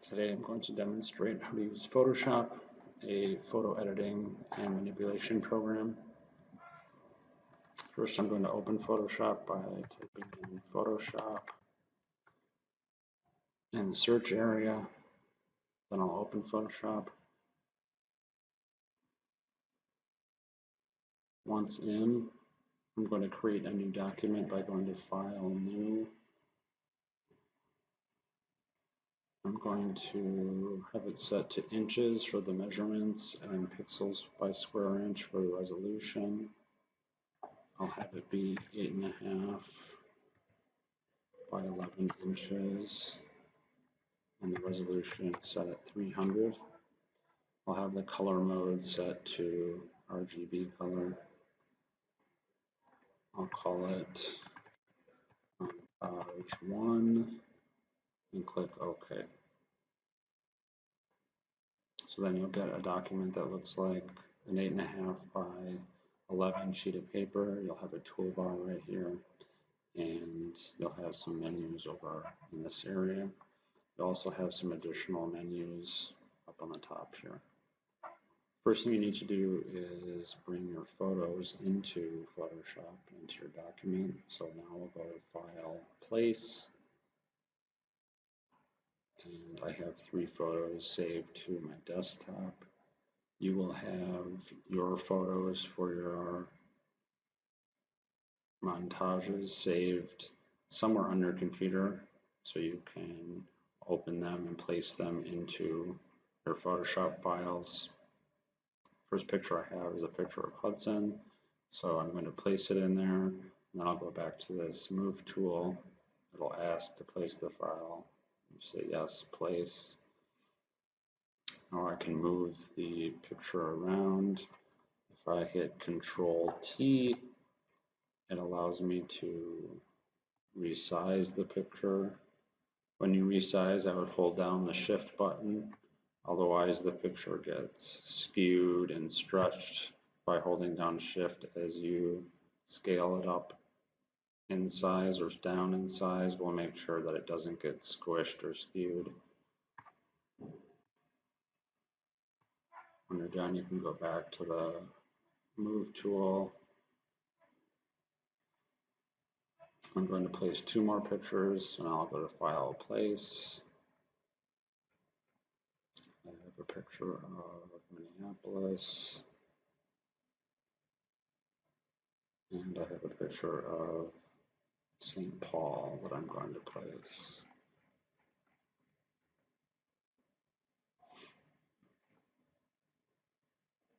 Today I'm going to demonstrate how to use Photoshop, a photo editing and manipulation program. First I'm going to open Photoshop by typing in Photoshop in the search area. Then I'll open Photoshop. Once in, I'm going to create a new document by going to File, New. I'm going to have it set to inches for the measurements and pixels by square inch for the resolution. I'll have it be 8.5 by 11 inches and the resolution set at 300. I'll have the color mode set to RGB color. I'll call it Montage 1 and click OK. So then you'll get a document that looks like an 8.5 by 11 sheet of paper. You'll have a toolbar right here, and you'll have some menus over in this area. You'll also have some additional menus up on the top here. First thing you need to do is bring your photos into Photoshop, into your document. So now we'll go to File, Place, and I have 3 photos saved to my desktop. You will have your photos for your montages saved somewhere on your computer, so you can open them and place them into your Photoshop files. First picture I have is a picture of Hudson, so I'm going to place it in there, and then I'll go back to this Move tool. It'll ask to place the file. You say yes, place. Now I can move the picture around. If I hit Control T, it allows me to resize the picture. When you resize, I would hold down the Shift button. Otherwise, the picture gets skewed and stretched by holding down Shift as you scale it up in size or down in size. We'll make sure that it doesn't get squished or skewed. When you're done, you can go back to the Move tool. I'm going to place 2 more pictures, and I'll go to File, Place. I have a picture of Minneapolis, and I have a picture of St. Paul that I'm going to place.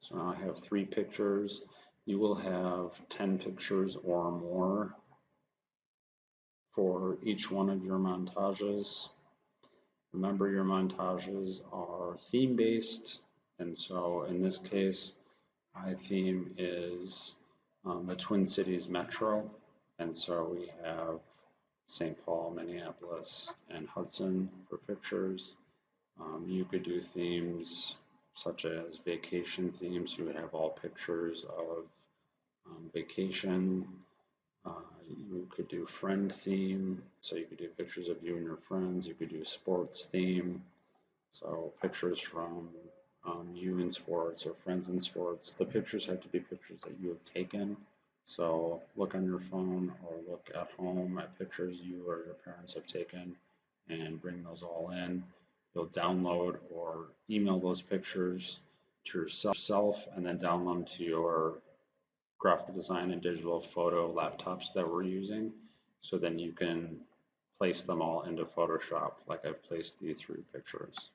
So now I have 3 pictures. You will have 10 pictures or more for each one of your montages. Remember, your montages are theme-based, and so in this case, my theme is the Twin Cities Metro, and so we have St. Paul, Minneapolis, and Hudson for pictures. You could do themes such as vacation themes. You would have all pictures of vacation. You could do friend theme, so you could do pictures of you and your friends. You could do sports theme, so pictures from you in sports or friends in sports. The pictures have to be pictures that you have taken, so look on your phone or look at home at pictures you or your parents have taken and bring those all in. You'll download or email those pictures to yourself and then download them to your graphic design and digital photo laptops that we're using, so then you can place them all into Photoshop like I've placed these 3 pictures.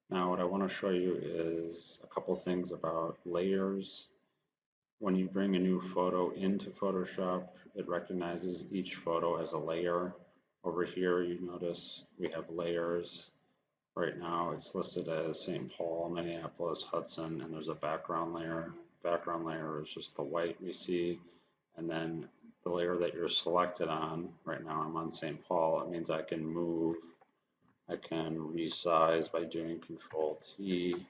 Now what I want to show you is a couple things about layers. When you bring a new photo into Photoshop, it recognizes each photo as a layer. Over here you notice we have layers. Right now it's listed as St. Paul, Minneapolis, Hudson, and there's a background layer. Background layer is just the white we see, and then the layer that you're selected on, right now I'm on St. Paul, it means I can move, I can resize by doing Control T,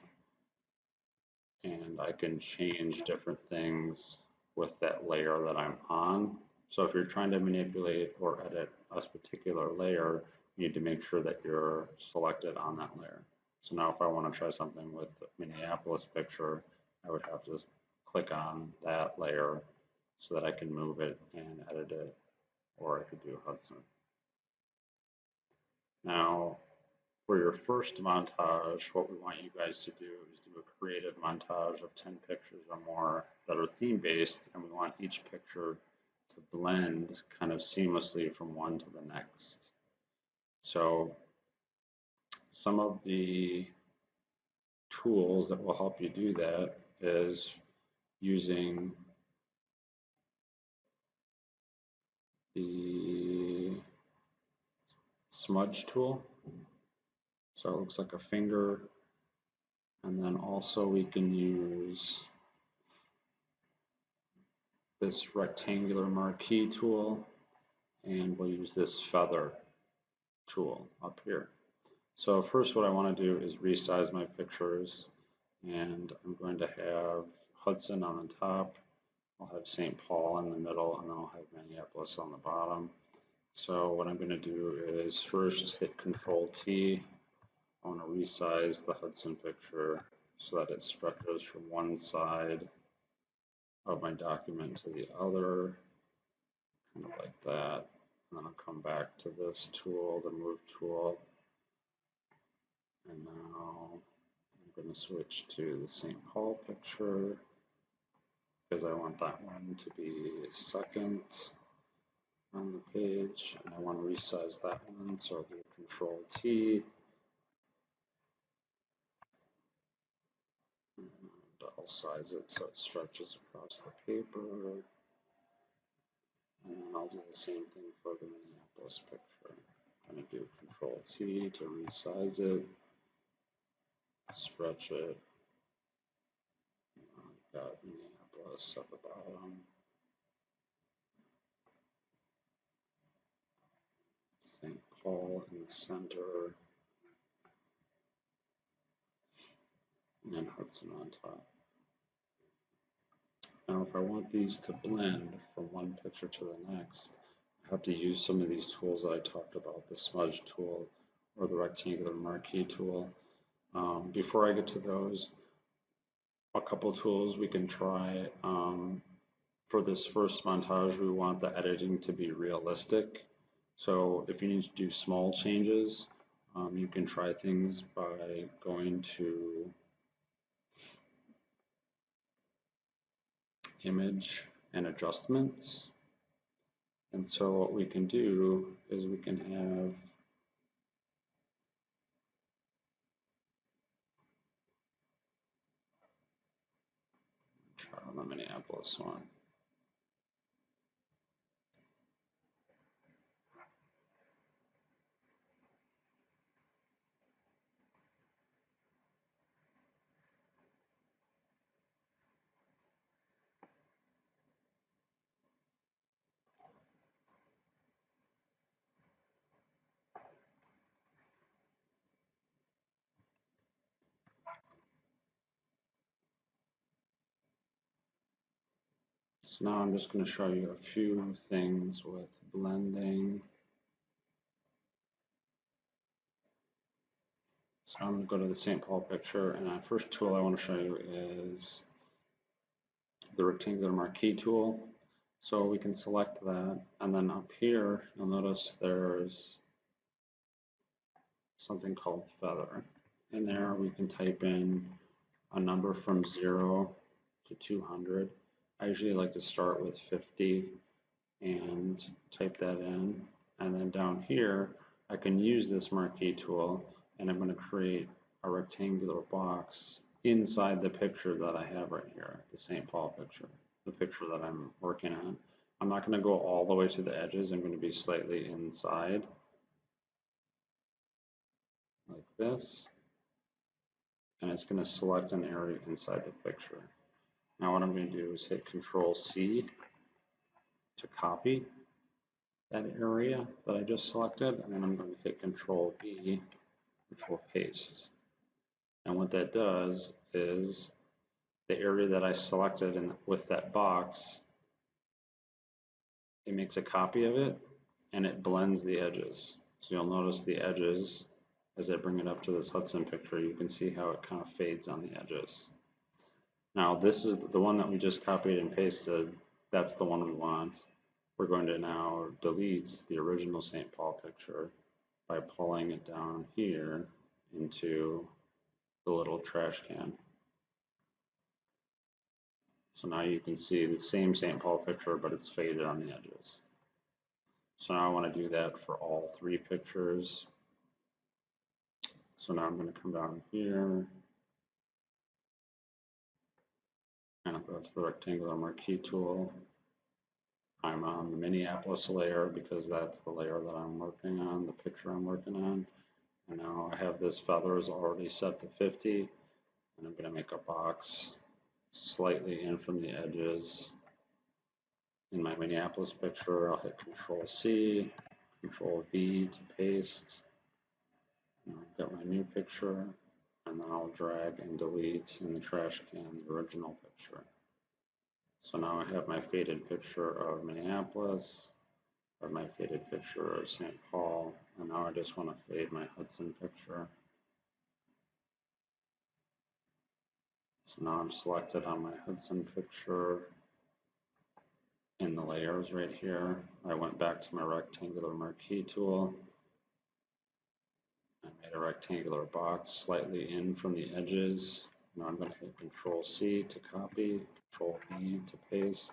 and I can change different things with that layer that I'm on. So if you're trying to manipulate or edit a particular layer, you need to make sure that you're selected on that layer. So now if I want to try something with the Minneapolis picture, I would have to click on that layer so that I can move it and edit it, or I could do Hudson. Now, for your first montage, what we want you guys to do is do a creative montage of 10 pictures or more that are theme-based, and we want each picture to blend kind of seamlessly from one to the next. So some of the tools that will help you do that is using the Smudge Tool. So it looks like a finger, and then also we can use this rectangular marquee tool, and we'll use this feather tool up here. So first what I want to do is resize my pictures, and I'm going to have Hudson on the top, I'll have St. Paul in the middle, and then I'll have Minneapolis on the bottom. So what I'm going to do is first hit Control T. I want to resize the Hudson picture so that it stretches from one side of my document to the other, kind of like that. And then I'll come back to this tool, the Move tool. And now I'm going to switch to the St. Paul picture because I want that one to be second on the page, and I want to resize that one, so I'll do Control T. And I'll size it so it stretches across the paper. And then I'll do the same thing for the Minneapolis picture. I'm going to do Control T to resize it, stretch it. I've got Minneapolis at the bottom. St. Paul in the center. And Hudson on top. Now if I want these to blend from one picture to the next, I have to use some of these tools that I talked about, the Smudge Tool or the rectangular marquee tool. Before I get to those, a couple tools we can try. For this first montage, we want the editing to be realistic. So if you need to do small changes, you can try things by going to Image and Adjustments. And so what we can do is we can have try on the Minneapolis one. So now I'm just going to show you a few things with blending. So I'm going to go to the St. Paul picture, and the first tool I want to show you is the rectangular marquee tool. So we can select that, and then up here you'll notice there's something called feather. In there we can type in a number from 0 to 200. I usually like to start with 50 and type that in, and then down here I can use this marquee tool, and I'm going to create a rectangular box inside the picture that I have right here, the St. Paul picture, the picture that I'm working on. I'm not going to go all the way to the edges. I'm going to be slightly inside, like this, and it's going to select an area inside the picture. Now what I'm going to do is hit Control C to copy that area that I just selected, and then I'm going to hit Control V, which will paste. And what that does is the area that I selected and with that box, it makes a copy of it and it blends the edges. So you'll notice the edges, as I bring it up to this Hudson picture, you can see how it kind of fades on the edges. Now this is the one that we just copied and pasted. That's the one we want. We're going to now delete the original St. Paul picture by pulling it down here into the little trash can. So now you can see the same St. Paul picture, but it's faded on the edges. So now I want to do that for all three pictures. So now I'm going to come down here and I'll go to the rectangular marquee tool. I'm on the Minneapolis layer because that's the layer that I'm working on, the picture I'm working on. And now I have this feathers already set to 50, and I'm going to make a box slightly in from the edges. In my Minneapolis picture, I'll hit Control C, Control V to paste. And I've got my new picture, and then I'll drag and delete in the trash can the original picture. So now I have my faded picture of Minneapolis, or my faded picture of St. Paul, and now I just want to fade my Hudson picture. So now I'm selected on my Hudson picture in the layers right here. I went back to my rectangular marquee tool. I made a rectangular box slightly in from the edges. Now I'm going to hit Control C to copy, Control V to paste.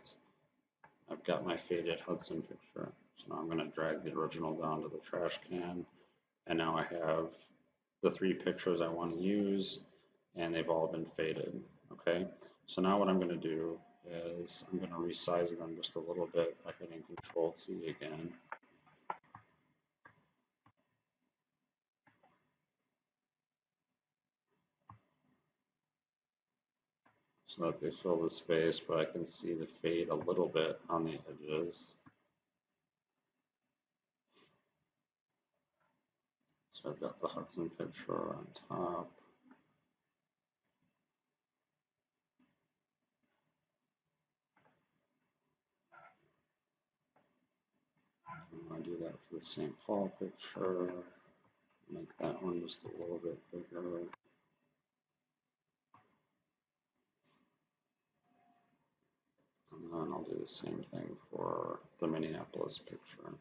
I've got my faded Hudson picture. So now I'm going to drag the original down to the trash can. And now I have the three pictures I want to use, and they've all been faded. Okay, so now what I'm going to do is I'm going to resize them just a little bit by hitting Control T again. So that they fill the space, but I can see the fade a little bit on the edges. So I've got the Hudson picture on top. I'm going to do that for the St. Paul picture. Make that one just a little bit bigger. And then I'll do the same thing for the Minneapolis picture.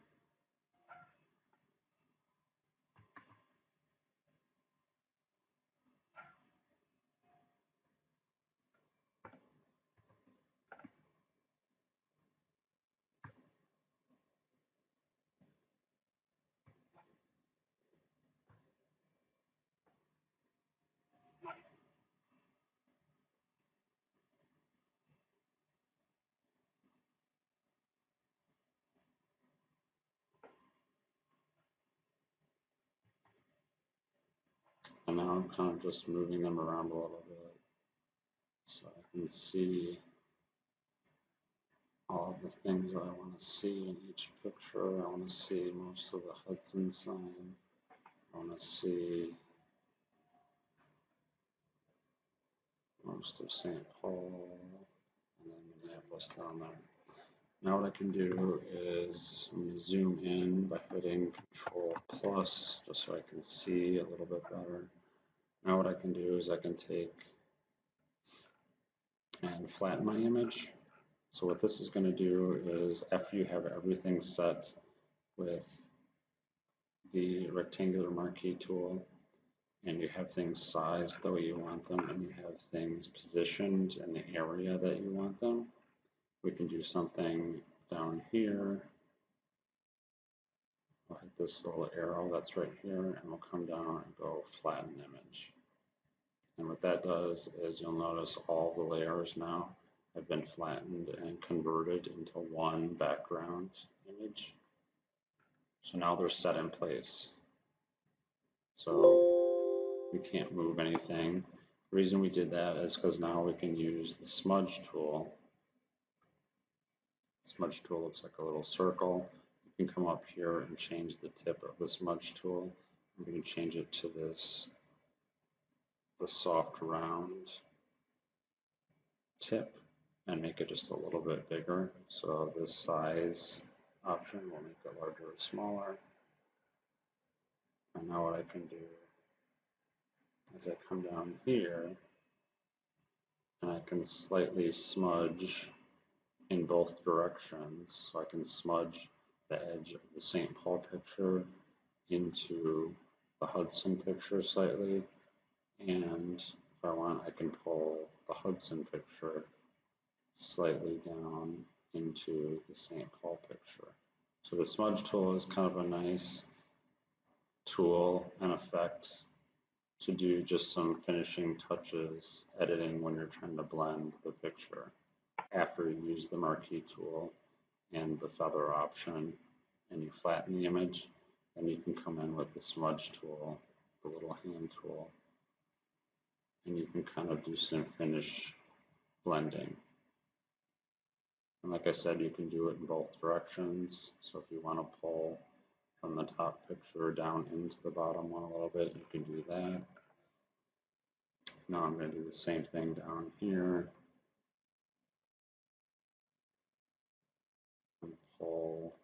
And now I'm kind of just moving them around a little bit so I can see all of the things that I want to see in each picture. I want to see most of the Hudson sign. I want to see most of St. Paul, and then Minneapolis down there. Now what I can do is I'm going to zoom in by hitting Control plus just so I can see a little bit better. Now what I can do is I can take and flatten my image. So what this is going to do is after you have everything set with the rectangular marquee tool and you have things sized the way you want them and you have things positioned in the area that you want them, we can do something down here. I'll hit this little arrow that's right here and we'll come down and go flatten image. And what that does is you'll notice all the layers now have been flattened and converted into one background image. So now they're set in place. So we can't move anything. The reason we did that is because now we can use the smudge tool. The smudge tool looks like a little circle. You can come up here and change the tip of the smudge tool. I'm going to change it to this, the soft round tip, and make it just a little bit bigger. So this size option will make it larger or smaller. And now what I can do is I come down here and I can slightly smudge in both directions. So I can smudge the edge of the St. Paul picture into the Hudson picture slightly, and if I want, I can pull the Hudson picture slightly down into the St. Paul picture. So the smudge tool is kind of a nice tool and effect to do just some finishing touches, editing when you're trying to blend the picture. After you use the Marquee tool and the feather option and you flatten the image, then you can come in with the smudge tool, the little hand tool, and you can kind of do some finish blending. And like I said, you can do it in both directions. So if you want to pull from the top picture down into the bottom one a little bit, you can do that. Now I'm going to do the same thing down here. And pull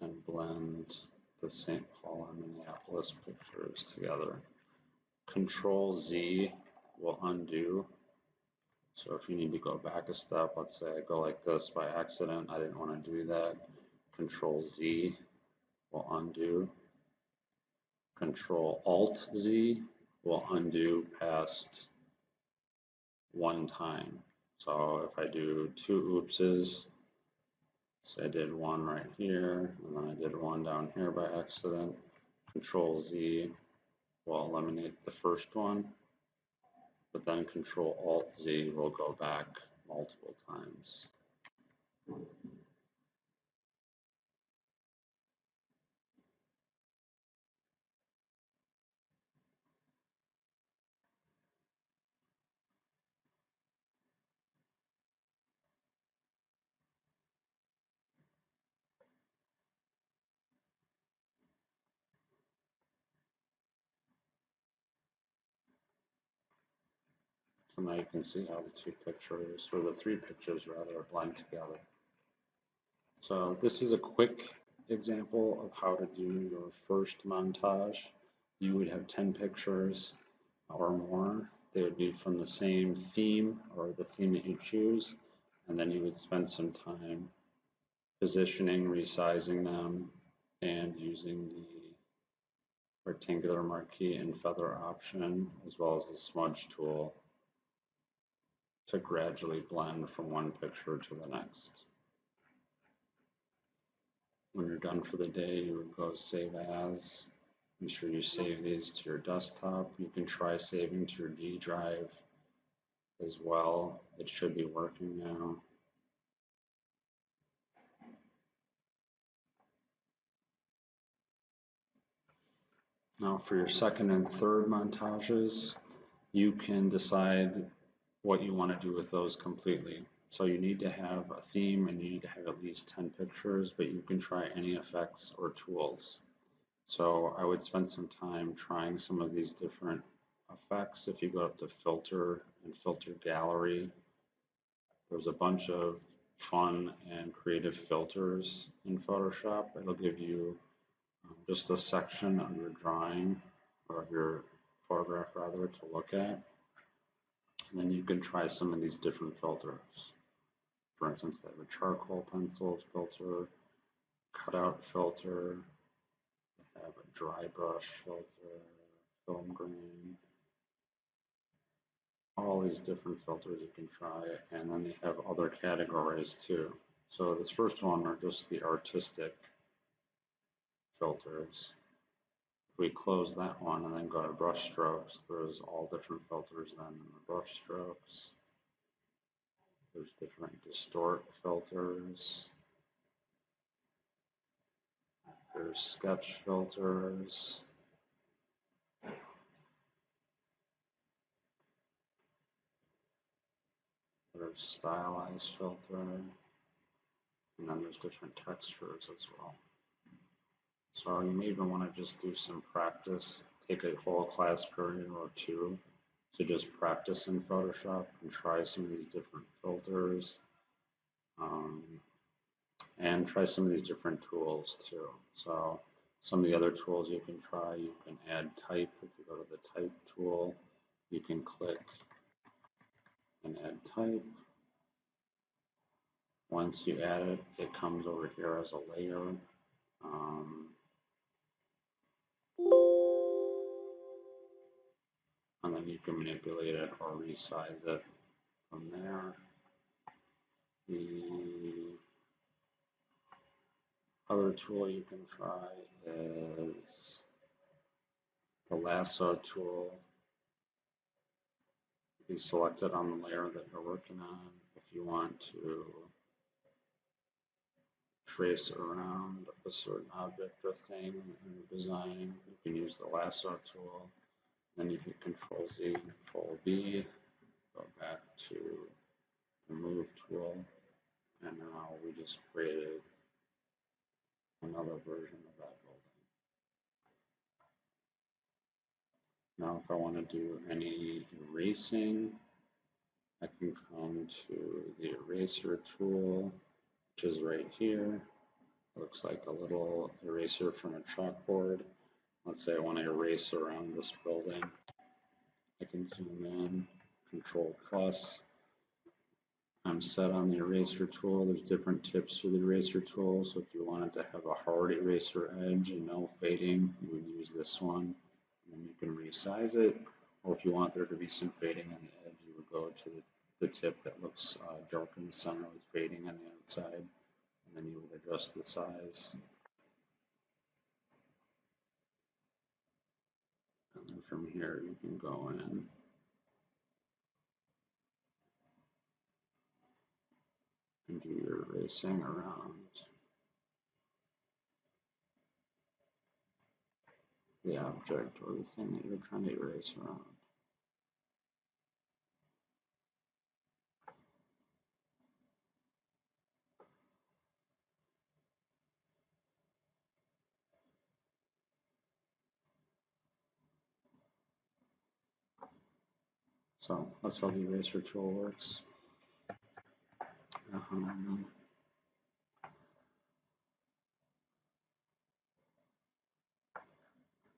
and blend the St. Paul and Minneapolis pictures together. Control Z will undo. So if you need to go back a step, let's say I go like this by accident, I didn't want to do that. Control Z will undo. Control Alt Z will undo past one time. So if I do two oopses, so I did one right here, and then I did one down here by accident, Control Z will eliminate the first one, but then Control Alt Z will go back multiple times. So now you can see how the two pictures, or the three pictures rather, blend together. So this is a quick example of how to do your first montage. You would have 10 pictures or more. They would be from the same theme or the theme that you choose, and then you would spend some time positioning, resizing them, and using the rectangular marquee and feather option, as well as the smudge tool, to gradually blend from one picture to the next. When you're done for the day, you would go save as. Be sure you save these to your desktop. You can try saving to your G drive as well. It should be working now. Now for your second and third montages, you can decide what you want to do with those completely. So you need to have a theme and you need to have at least 10 pictures, but you can try any effects or tools. So I would spend some time trying some of these different effects. If you go up to filter and filter gallery, there's a bunch of fun and creative filters in Photoshop. It'll give you just a section of your drawing or your photograph rather to look at. And then you can try some of these different filters. For instance, they have a charcoal pencil filter, cutout filter, they have a dry brush filter, film grain, all these different filters you can try, and then they have other categories too. So this first one are just the artistic filters. If we close that one and then go to brush strokes, there's all different filters then in the brush strokes. There's different distort filters. There's sketch filters. There's stylize filter. And then there's different textures as well. So you may even want to just do some practice, take a whole class period or two to just practice in Photoshop and try some of these different filters and try some of these different tools too. So Some of the other tools you can try, you can add type. If you go to the type tool, you can click and add type. Once you add it, it comes over here as a layer. And then you can manipulate it or resize it from there. The other tool you can try is the lasso tool. Be selected on the layer that you're working on. If you want to trace around a certain object or thing in the design, you can use the lasso tool. Then you hit Control Z, Control V, go back to the Move tool, and now we just created another version of that building. Now if I want to do any erasing, I can come to the eraser tool, which is right here. It looks like a little eraser from a chalkboard. Let's say I want to erase around this building. I can zoom in, Control plus. I'm set on the eraser tool. There's different tips for the eraser tool. So if you wanted to have a hard eraser edge and no fading, you would use this one. And you can resize it. Or if you want there to be some fading on the edge, you would go to the tip that looks dark in the center with fading on the outside. And then you would adjust the size. And then from here, you can go in and do your erasing around the object or the thing that you're trying to erase around. So that's how the eraser tool works.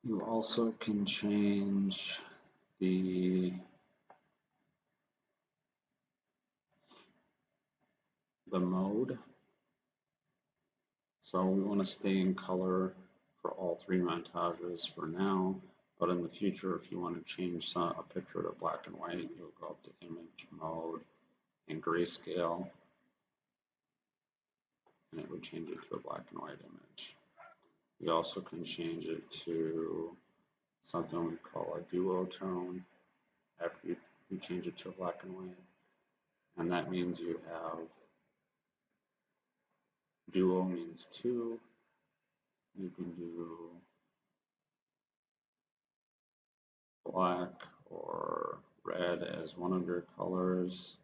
You also can change the mode. So we want to stay in color for all three montages for now, but in the future, if you want to change a picture to black and white, you'll go up to Image, Mode, and Grayscale, and it would change it to a black and white image. You also can change it to something we call a duotone after you change it to black and white, and that means you have duo means two. You can do black or red as one of your colors.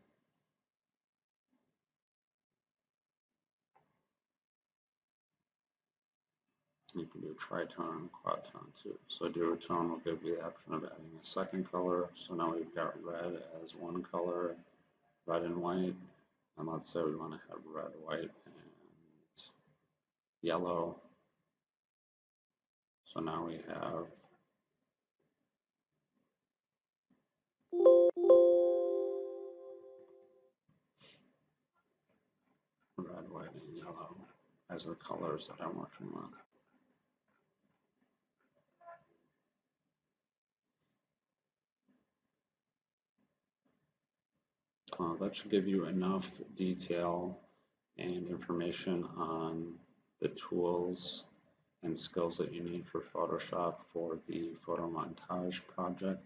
You can do tritone and quadtone too. So duotone will give you the option of adding a second color. So now we've got red as one color, red and white. And let's say we want to have red, white, and yellow. So now we have red, white, and yellow as the colors that I'm working with. That should give you enough detail and information on the tools and skills that you need for Photoshop for the Photomontage project.